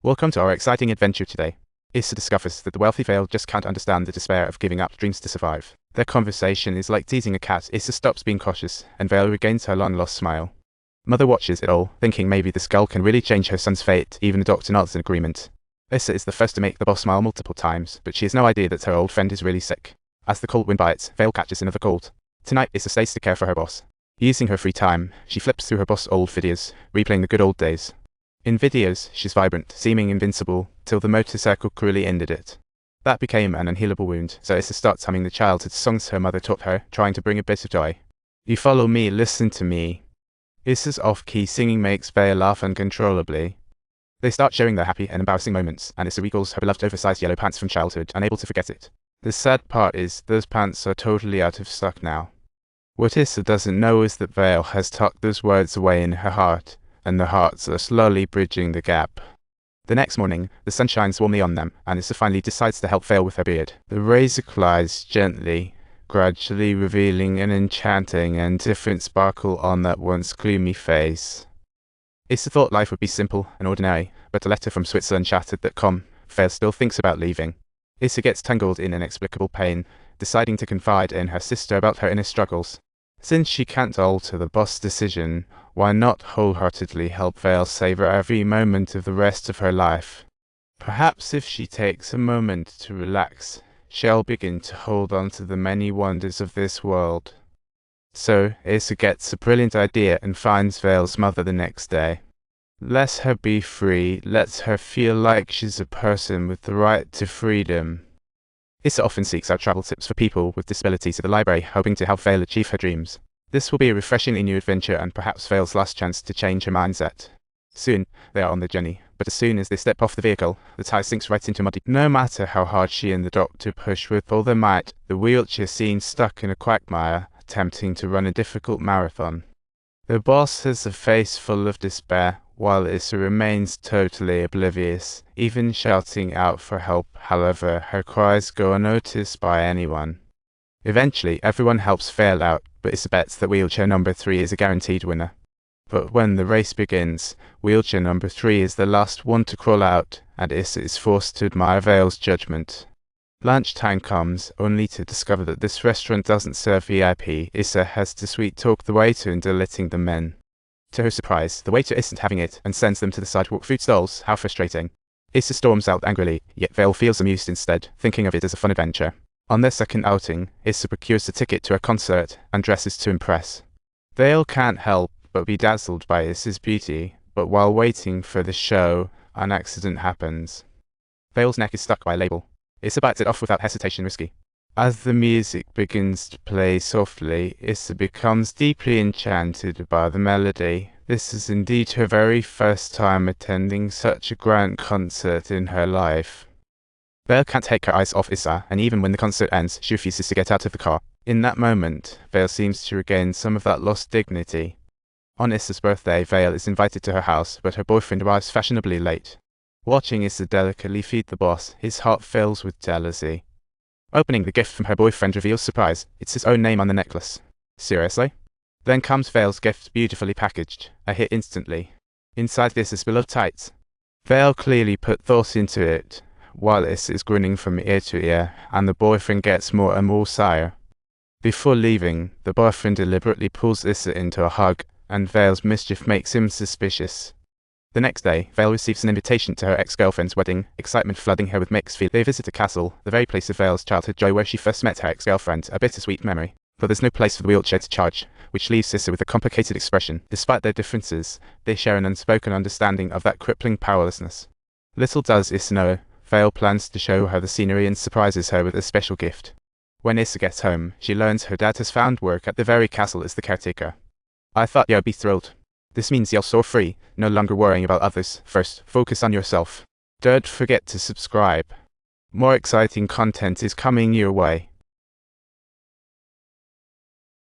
Welcome to our exciting adventure today. Isha discovers that the wealthy Vale just can't understand the despair of giving up dreams to survive. Their conversation is like teasing a cat. Isha stops being cautious, and Vale regains her long-lost smile. Mother watches it all, thinking maybe this girl can really change her son's fate. Even the doctor nods in agreement. Isha is the first to make the boss smile multiple times, but she has no idea that her old friend is really sick. As the cold wind bites, Vale catches another cold. Tonight, Isha stays to care for her boss. Using her free time, she flips through her boss' old videos, replaying the good old days. In videos, she's vibrant, seeming invincible, till the motorcycle cruelly ended it. That became an unhealable wound, so Isha starts humming the childhood songs her mother taught her, trying to bring a bit of joy. You follow me, listen to me. Isha's off-key singing makes Vale laugh uncontrollably. They start sharing their happy and embarrassing moments, and Isha recalls her beloved oversized yellow pants from childhood, unable to forget it. The sad part is, those pants are totally out of stock now. What Isha doesn't know is that Vale has tucked those words away in her heart, and the hearts are slowly bridging the gap. The next morning, the sun shines warmly on them, and Isha finally decides to help Vale with her beard. The razor glides gently, gradually revealing an enchanting and different sparkle on that once gloomy face. Isha thought life would be simple and ordinary, but a letter from Switzerland shattered that calm. Vale still thinks about leaving. Isha gets tangled in inexplicable pain, deciding to confide in her sister about her inner struggles. Since she can't alter the boss' decision, why not wholeheartedly help Vale savor every moment of the rest of her life? Perhaps if she takes a moment to relax, she'll begin to hold on to the many wonders of this world. So, Isha gets a brilliant idea and finds Vale's mother the next day. Let her be free, let her feel like she's a person with the right to freedom. Isha often seeks out travel tips for people with disabilities at the library, hoping to help Vale achieve her dreams. This will be a refreshingly new adventure and perhaps Vale's last chance to change her mindset. Soon, they are on the journey, but as soon as they step off the vehicle, the tire sinks right into muddy. No matter how hard she and the doctor push with all their might, the wheelchair seems stuck in a quagmire, attempting to run a difficult marathon. The boss has a face full of despair, while Isha remains totally oblivious, even shouting out for help. However, her cries go unnoticed by anyone. Eventually, everyone helps Vale out, but Isha bets that wheelchair number 3 is a guaranteed winner. But when the race begins, wheelchair number 3 is the last one to crawl out, and Isha is forced to admire Vale's judgment. Lunchtime comes, only to discover that this restaurant doesn't serve VIP. Isha has to sweet-talk the waiter into letting them in. To her surprise, the waiter isn't having it and sends them to the sidewalk food stalls. How frustrating. Isha storms out angrily, yet Vale feels amused instead, thinking of it as a fun adventure. On their second outing, Isha procures a ticket to a concert and dresses to impress. Vale can't help but be dazzled by Isha's beauty, but while waiting for the show, an accident happens. Vale's neck is stuck by a label. Isha bites it off without hesitation. Risky. As the music begins to play softly, Isha becomes deeply enchanted by the melody. This is indeed her very first time attending such a grand concert in her life. Vale can't take her eyes off Isha, and even when the concert ends, she refuses to get out of the car. In that moment, Vale seems to regain some of that lost dignity. On Isha's birthday, Vale is invited to her house, but her boyfriend arrives fashionably late. Watching Isha delicately feed the boss, his heart fills with jealousy. Opening the gift from her boyfriend reveals surprise. It's his own name on the necklace. Seriously? Then comes Vale's gift, beautifully packaged. A hit instantly. Inside this is beloved tights. Vale clearly put thought into it, while Isha is grinning from ear to ear, and the boyfriend gets more and more sour. Before leaving, the boyfriend deliberately pulls Isha into a hug, and Vale's mischief makes him suspicious. The next day, Vale receives an invitation to her ex-girlfriend's wedding, excitement flooding her with mixed feelings. They visit a castle, the very place of Vale's childhood joy where she first met her ex-girlfriend, a bittersweet memory. But there's no place for the wheelchair to charge, which leaves Isha with a complicated expression. Despite their differences, they share an unspoken understanding of that crippling powerlessness. Little does Isha know, Vale plans to show her the scenery and surprises her with a special gift. When Isha gets home, she learns her dad has found work at the very castle as the caretaker. I thought you'd be thrilled. This means you're so free, no longer worrying about others. First, focus on yourself. Don't forget to subscribe. More exciting content is coming your way.